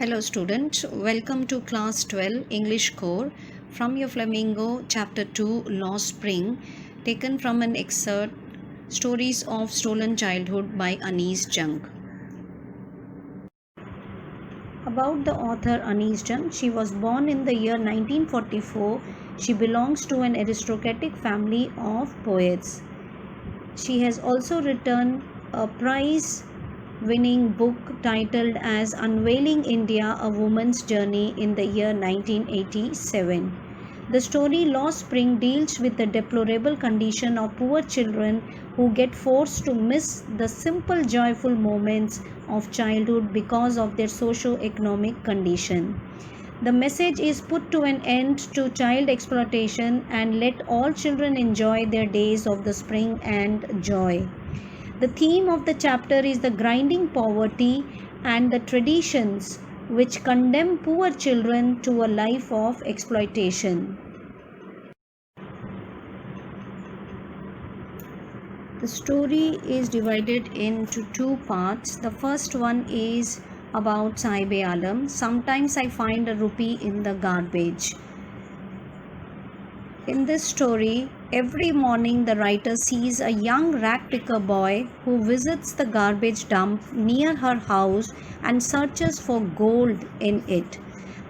Hello student, welcome to class 12 English core from your Flamingo chapter 2 Lost Spring, taken from an excerpt Stories of Stolen Childhood by Anise Jung. About the author Anise Jung, she was born in the year 1944. She belongs to an aristocratic family of poets. She has also written a prize winning book titled as Unveiling India, A Woman's Journey in the year 1987. The story Lost Spring deals with the deplorable condition of poor children who get forced to miss the simple joyful moments of childhood because of their socio-economic condition. The message is put to an end to child exploitation and let all children enjoy their days of the spring and joy. The theme of the chapter is the grinding poverty and the traditions which condemn poor children to a life of exploitation. The story is divided into two parts. The first one is about Sahib Alam. Sometimes I find a rupee in the garbage. In this story, every morning the writer sees a young rag picker boy who visits the garbage dump near her house and searches for gold in it.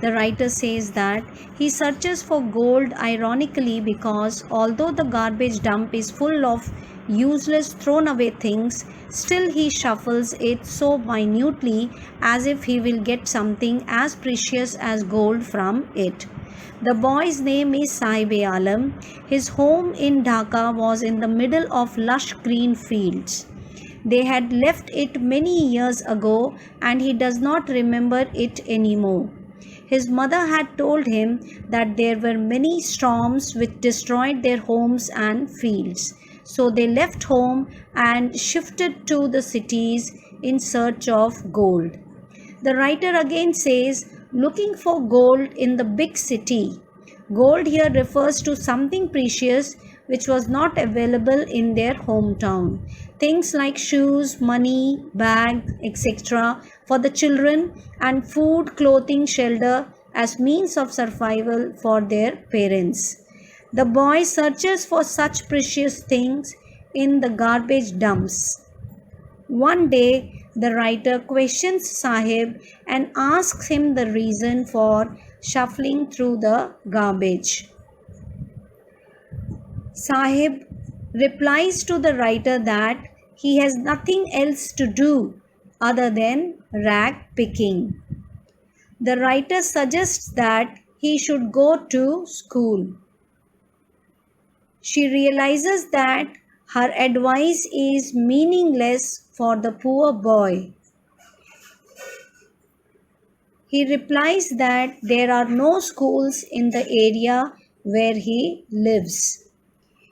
The writer says that he searches for gold ironically because although the garbage dump is full of useless thrown away things, still he shuffles it so minutely as if he will get something as precious as gold from it. The boy's name is Sahib Alam. His home in Dhaka was in the middle of lush green fields. They had left it many years ago and he does not remember it anymore. His mother had told him that there were many storms which destroyed their homes and fields. So they left home and shifted to the cities in search of gold. The writer again says, looking for gold in the big city. Gold here refers to something precious which was not available in their hometown. Things like shoes, money, bags, etc. for the children and food, clothing, shelter as means of survival for their parents. The boy searches for such precious things in the garbage dumps. One day, the writer questions Sahib and asks him the reason for shuffling through the garbage. Sahib replies to the writer that he has nothing else to do other than rag picking. The writer suggests that he should go to school. She realizes that her advice is meaningless for the poor boy. He replies that there are no schools in the area where he lives.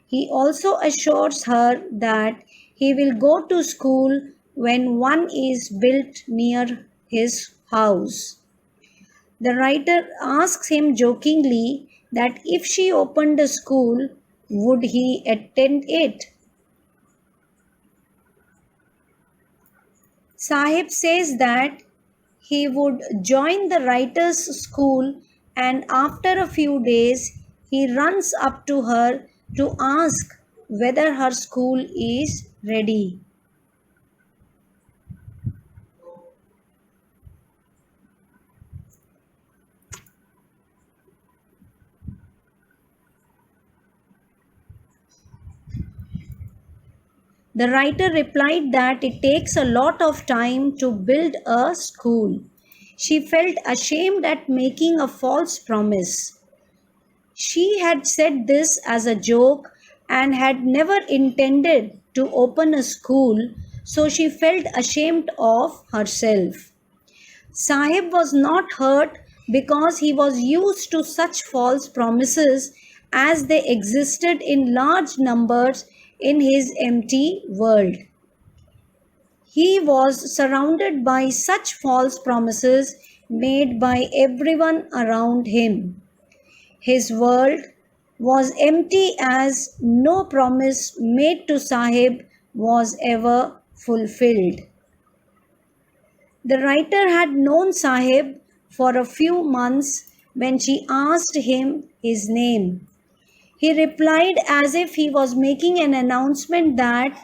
He also assures her that he will go to school when one is built near his house. The writer asks him jokingly that if she opened a school, would he attend it? Sahib says that he would join the writer's school and after a few days he runs up to her to ask whether her school is ready. The writer replied that it takes a lot of time to build a school. She felt ashamed at making a false promise. She had said this as a joke and had never intended to open a school, so she felt ashamed of herself. Sahib was not hurt because he was used to such false promises as they existed in large numbers in his empty world. He was surrounded by such false promises made by everyone around him. His world was empty as no promise made to Sahib was ever fulfilled. The writer had known Sahib for a few months when she asked him his name. He replied as if he was making an announcement that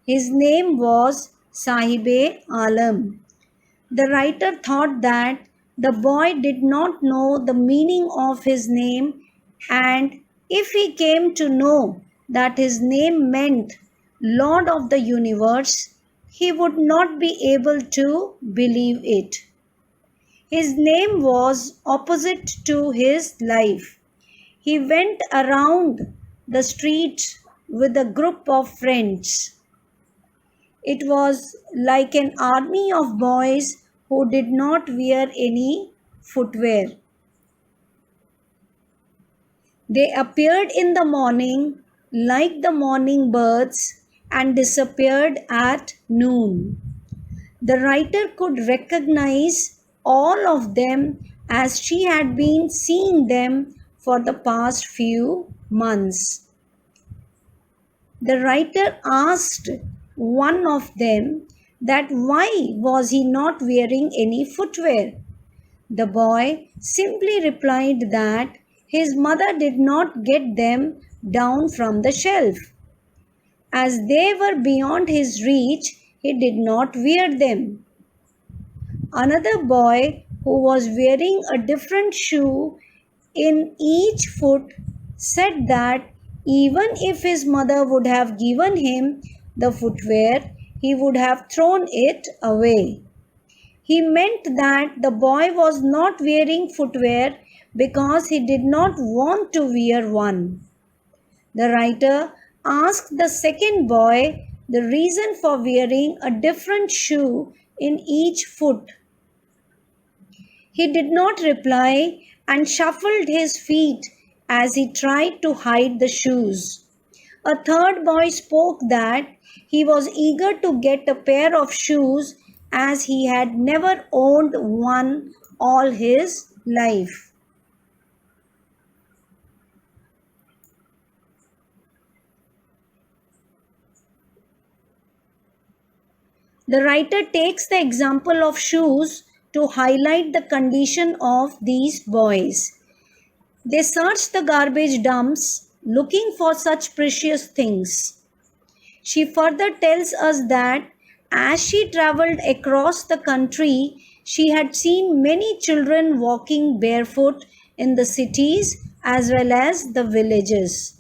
his name was Sahibe Alam. The writer thought that the boy did not know the meaning of his name, and if he came to know that his name meant Lord of the Universe, he would not be able to believe it. His name was opposite to his life. He went around the streets with a group of friends. It was like an army of boys who did not wear any footwear. They appeared in the morning like the morning birds and disappeared at noon. The writer could recognize all of them as she had been seeing them for the past few months. The writer asked one of them that why was he not wearing any footwear. The boy simply replied that his mother did not get them down from the shelf. As they were beyond his reach, he did not wear them. Another boy who was wearing a different shoe in each foot said that even if his mother would have given him the footwear, he would have thrown it away. He meant that the boy was not wearing footwear because he did not want to wear one. The writer asked the second boy the reason for wearing a different shoe in each foot. He did not reply and shuffled his feet as he tried to hide the shoes. A third boy spoke that he was eager to get a pair of shoes as he had never owned one all his life. The writer takes the example of shoes to highlight the condition of these boys. They search the garbage dumps looking for such precious things. She further tells us that as she traveled across the country, she had seen many children walking barefoot in the cities as well as the villages.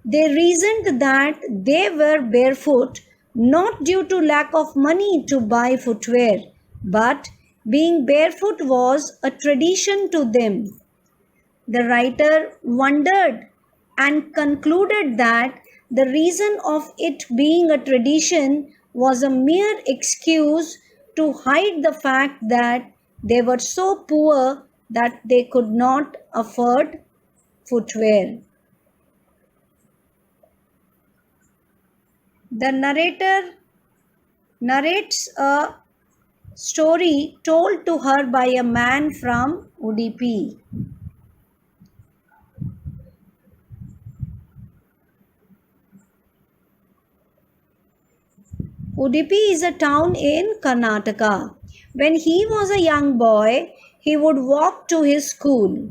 They reasoned that they were barefoot not due to lack of money to buy footwear, but being barefoot was a tradition to them. The writer wondered and concluded that the reason of it being a tradition was a mere excuse to hide the fact that they were so poor that they could not afford footwear. The narrator narrates a story told to her by a man from Udupi. Udupi is a town in Karnataka. When he was a young boy, he would walk to his school.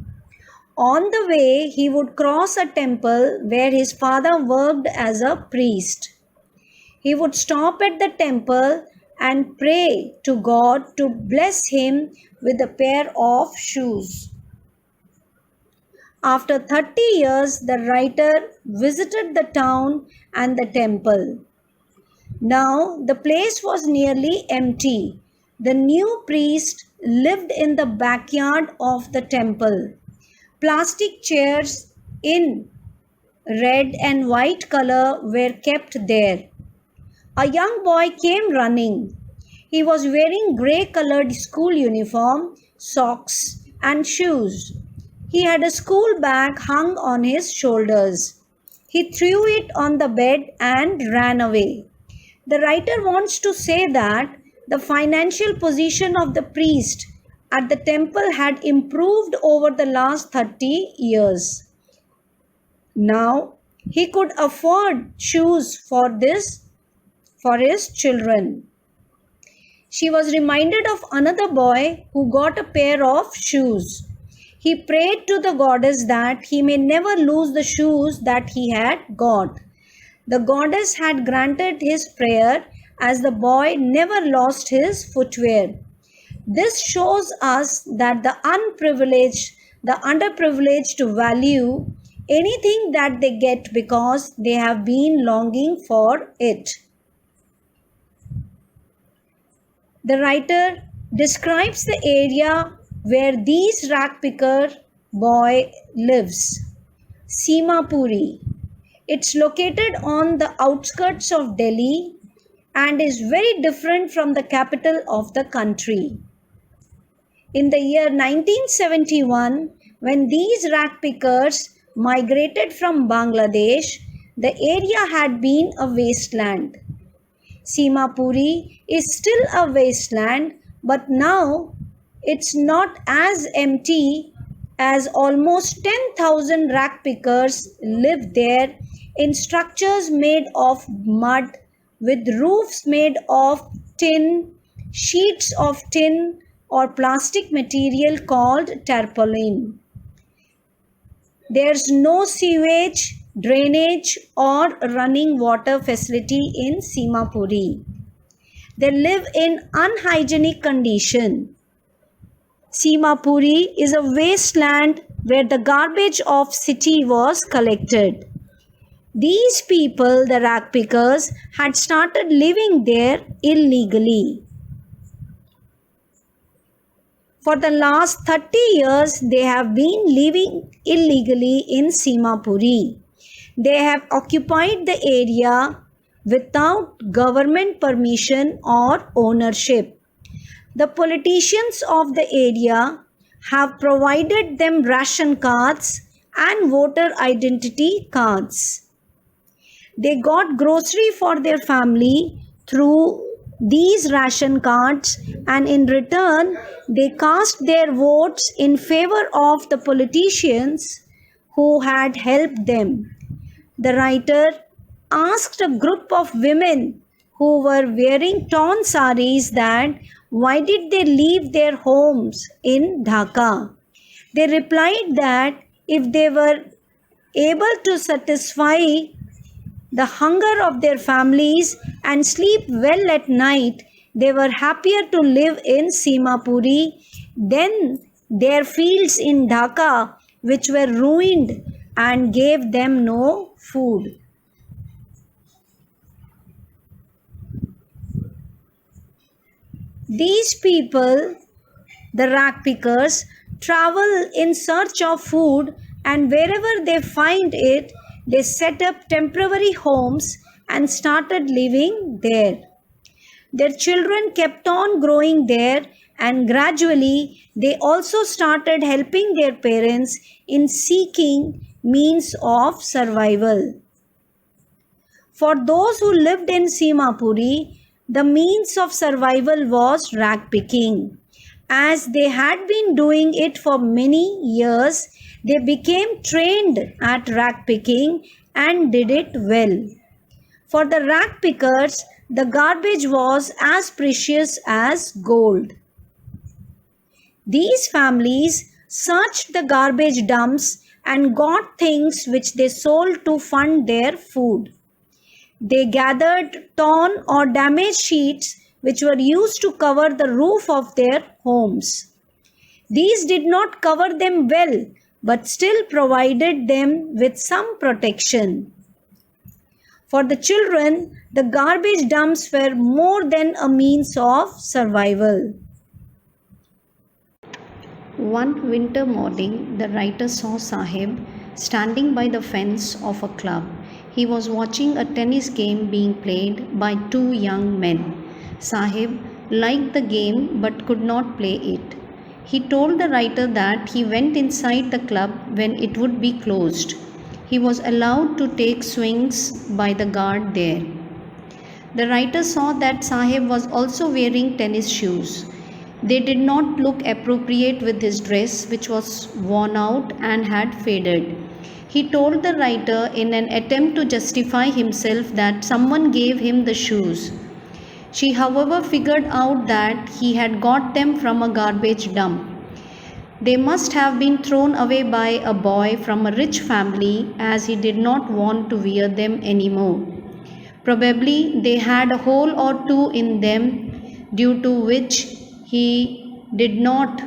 On the way, he would cross a temple where his father worked as a priest. He would stop at the temple and pray to God to bless him with a pair of shoes. After 30 years, the writer visited the town and the temple. Now the place was nearly empty. The new priest lived in the backyard of the temple. Plastic chairs in red and white color were kept there. A young boy came running. He was wearing grey colored school uniform, socks, and shoes. He had a school bag hung on his shoulders. He threw it on the bed and ran away. The writer wants to say that the financial position of the priest at the temple had improved over the last 30 years. Now he could afford shoes for his children. She was reminded of another boy who got a pair of shoes. He prayed to the goddess that he may never lose the shoes that he had got. The goddess had granted his prayer as the boy never lost his footwear. This shows us that the underprivileged value anything that they get because they have been longing for it. The writer describes the area where this rag picker boy lives, Simapuri. It's located on the outskirts of Delhi and is very different from the capital of the country. In the year 1971, when these rag pickers migrated from Bangladesh, the area had been a wasteland. Simapuri is still a wasteland, but now it's not as empty as almost 10,000 rag pickers live there in structures made of mud with roofs made of tin, sheets of tin or plastic material called tarpaulin. There's no sewage, drainage or running water facility in Simapuri. They live in unhygienic condition. Simapuri is a wasteland where the garbage of city was collected. These people, the rag pickers, had started living there illegally. For the last 30 years, they have been living illegally in Simapuri. They have occupied the area without government permission or ownership. The politicians of the area have provided them ration cards and voter identity cards. They got grocery for their family through these ration cards, and in return they cast their votes in favor of the politicians who had helped them. The writer asked a group of women who were wearing torn saris that why did they leave their homes in Dhaka. They replied that if they were able to satisfy the hunger of their families and sleep well at night, they were happier to live in Simapuri than their fields in Dhaka, which were ruined and gave them no food. These people, the rag pickers, travel in search of food, and wherever they find it, they set up temporary homes and started living there. Their children kept on growing there, and gradually they also started helping their parents in seeking means of survival. For those who lived in Simapuri, the means of survival was rag picking. As they had been doing it for many years, they became trained at rag picking and did it well. For the rag pickers, the garbage was as precious as gold. These families searched the garbage dumps and got things which they sold to fund their food. They gathered torn or damaged sheets which were used to cover the roof of their homes. These did not cover them well, but still provided them with some protection. For the children, the garbage dumps were more than a means of survival. One winter morning, the writer saw Sahib standing by the fence of a club. He was watching a tennis game being played by two young men. Sahib liked the game but could not play it. He told the writer that he went inside the club when it would be closed. He was allowed to take swings by the guard there. The writer saw that Sahib was also wearing tennis shoes. They did not look appropriate with his dress, which was worn out and had faded. He told the writer in an attempt to justify himself that someone gave him the shoes. She, however, figured out that he had got them from a garbage dump. They must have been thrown away by a boy from a rich family, as he did not want to wear them anymore. Probably they had a hole or two in them, due to which he did not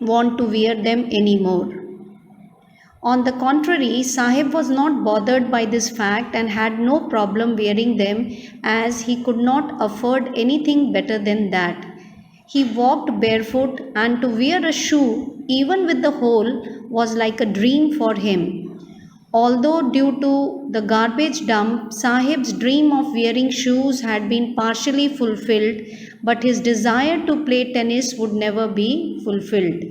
want to wear them anymore. On the contrary, Sahib was not bothered by this fact and had no problem wearing them, as he could not afford anything better than that. He walked barefoot, and to wear a shoe, even with the hole, was like a dream for him. Although due to the garbage dump, Sahib's dream of wearing shoes had been partially fulfilled, but his desire to play tennis would never be fulfilled.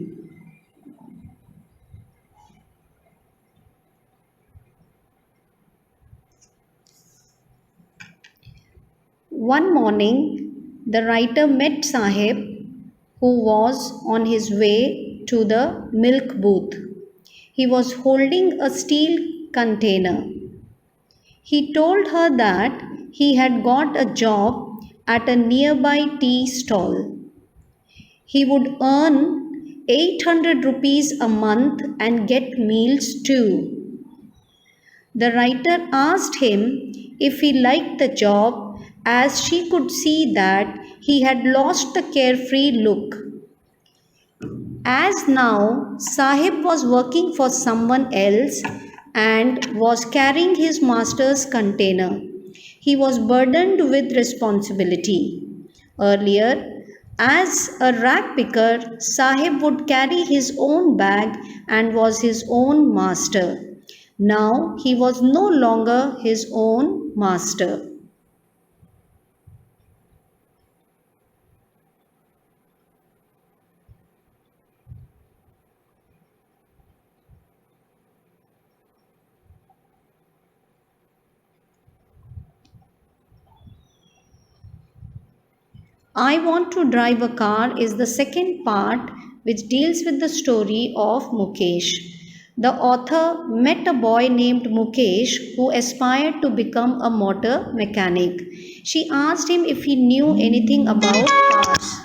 One morning, the writer met Sahib, who was on his way to the milk booth. He was holding a steel container. He told her that he had got a job at a nearby tea stall. He would earn 800 rupees a month and get meals too. The writer asked him if he liked the job, as she could see that he had lost the carefree look. As now Sahib was working for someone else and was carrying his master's container, he was burdened with responsibility. Earlier, as a rag picker, Sahib would carry his own bag and was his own master. Now he was no longer his own master. I Want to Drive a Car is the second part, which deals with the story of Mukesh. The author met a boy named Mukesh who aspired to become a motor mechanic. She asked him if he knew anything about cars.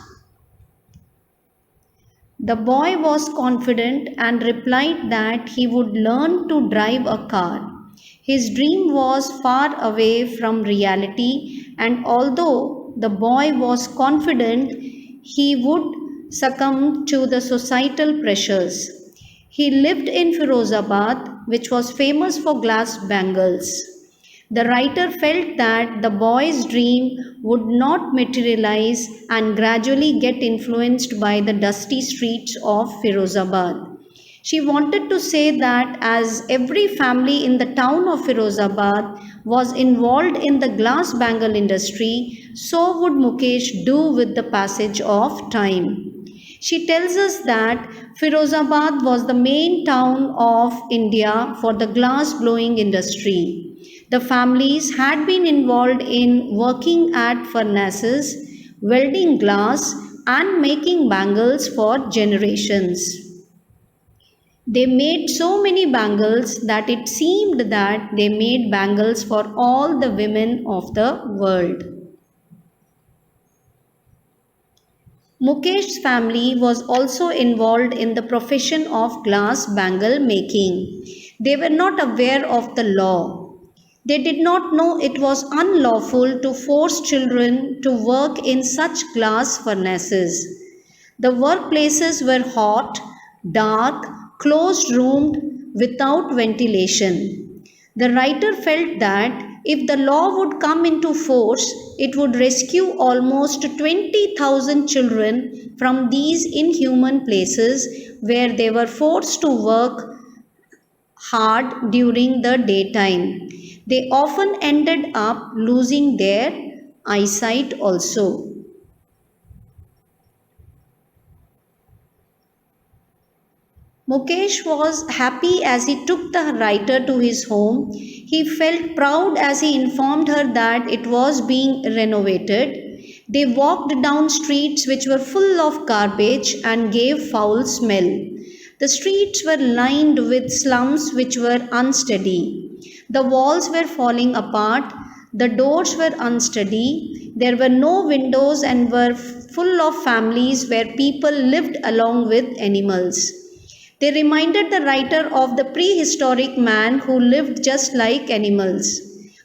The boy was confident and replied that he would learn to drive a car. His dream was far away from reality, and although the boy was confident, he would succumb to the societal pressures. He lived in Firozabad, which was famous for glass bangles. The writer felt that the boy's dream would not materialize and gradually get influenced by the dusty streets of Firozabad. She wanted to say that as every family in the town of Firozabad was involved in the glass bangle industry, so would Mukesh do with the passage of time. She tells us that Firozabad was the main town of India for the glass blowing industry. The families had been involved in working at furnaces, welding glass, and making bangles for generations. They made so many bangles that it seemed that they made bangles for all the women of the world. Mukesh's family was also involved in the profession of glass bangle making. They were not aware of the law. They did not know it was unlawful to force children to work in such glass furnaces. The workplaces were hot, dark, closed roomed, without ventilation. The writer felt that if the law would come into force, it would rescue almost 20,000 children from these inhuman places where they were forced to work hard during the daytime. They often ended up losing their eyesight also. Mukesh was happy as he took the writer to his home. He felt proud as he informed her that it was being renovated. They walked down streets which were full of garbage and gave foul smell. The streets were lined with slums which were unsteady. The walls were falling apart. The doors were unsteady. There were no windows and were full of families where people lived along with animals. They reminded the writer of the prehistoric man who lived just like animals.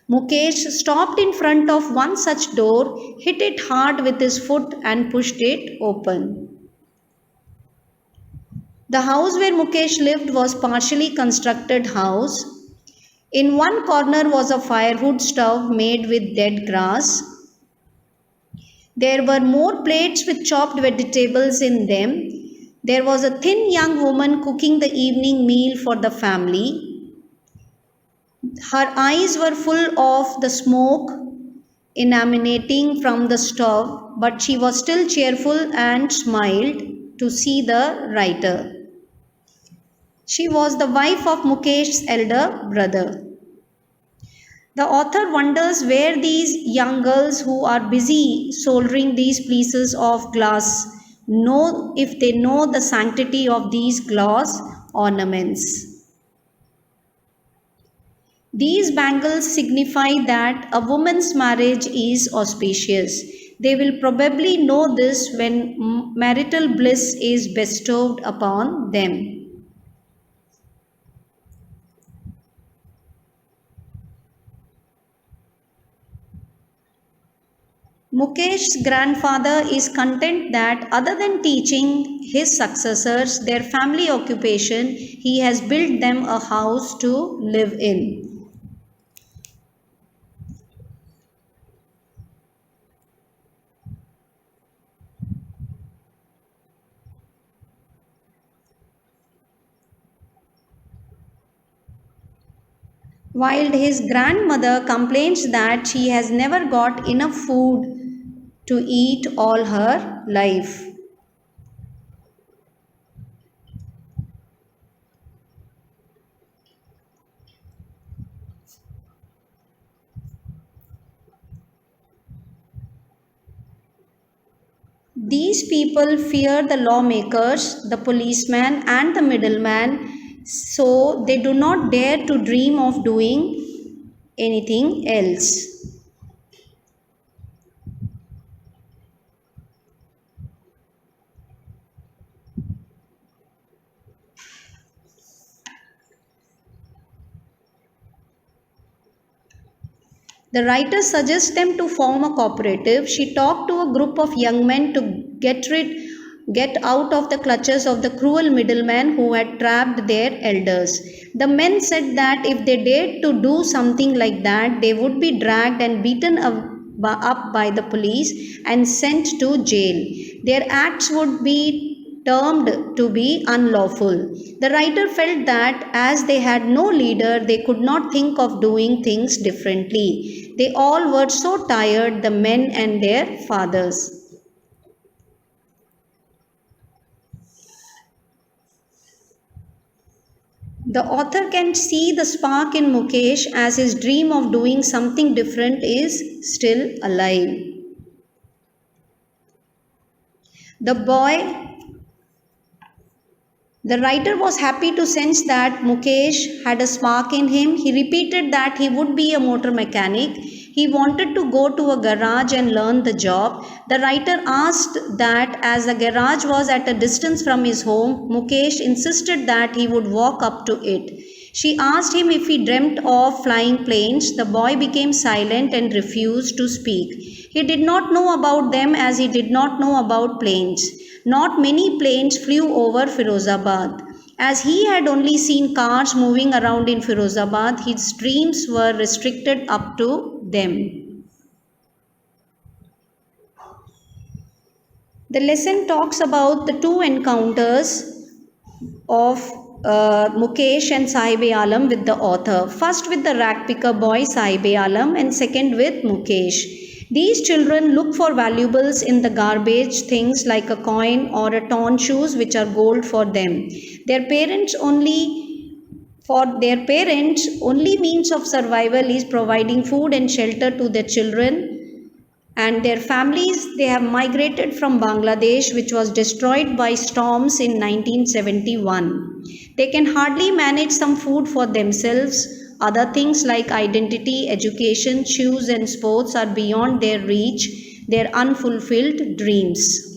Mukesh stopped in front of one such door, hit it hard with his foot, and pushed it open. The house where Mukesh lived was partially constructed house. In one corner was a firewood stove made with dead grass. There were more plates with chopped vegetables in them. There was a thin young woman cooking the evening meal for the family. Her eyes were full of the smoke emanating from the stove, but she was still cheerful and smiled to see the writer. She was the wife of Mukesh's elder brother. The author wonders where these young girls who are busy soldering these pieces of glass know if they know the sanctity of these glass ornaments. These bangles signify that a woman's marriage is auspicious. They will probably know this when marital bliss is bestowed upon them. Mukesh's grandfather is content that other than teaching his successors their family occupation, he has built them a house to live in. While his grandmother complains that she has never got enough food to eat all her life. These people fear the lawmakers, the policeman, and the middleman, so they do not dare to dream of doing anything else. The writer suggests them to form a cooperative. She talked to a group of young men to get out of the clutches of the cruel middleman who had trapped their elders. The men said that if they dared to do something like that, they would be dragged and beaten up by the police and sent to jail. Their acts would be termed to be unlawful. The writer felt that as they had no leader, they could not think of doing things differently. They all were so tired, the men and their fathers. The author can see the spark in Mukesh as his dream of doing something different is still alive. The writer was happy to sense that Mukesh had a spark in him. He repeated that he would be a motor mechanic. He wanted to go to a garage and learn the job. The writer asked that as the garage was at a distance from his home, Mukesh insisted that he would walk up to it. She asked him if he dreamt of flying planes. The boy became silent and refused to speak. He did not know about them as he did not know about planes. Not many planes flew over Firozabad. As he had only seen cars moving around in Firozabad, his dreams were restricted up to them. The lesson talks about the two encounters of Mukesh and Sahib-e Alam with the author. First with the rag picker boy Sahib-e Alam and second with Mukesh. These children look for valuables in the garbage, things like a coin or a torn shoes which are gold for them. Their parents' only means of survival is providing food and shelter to their children and their families. They have migrated from Bangladesh, which was destroyed by storms in 1971. They can hardly manage some food for themselves. Other things like identity, education, shoes and sports are beyond their reach. their unfulfilled dreams.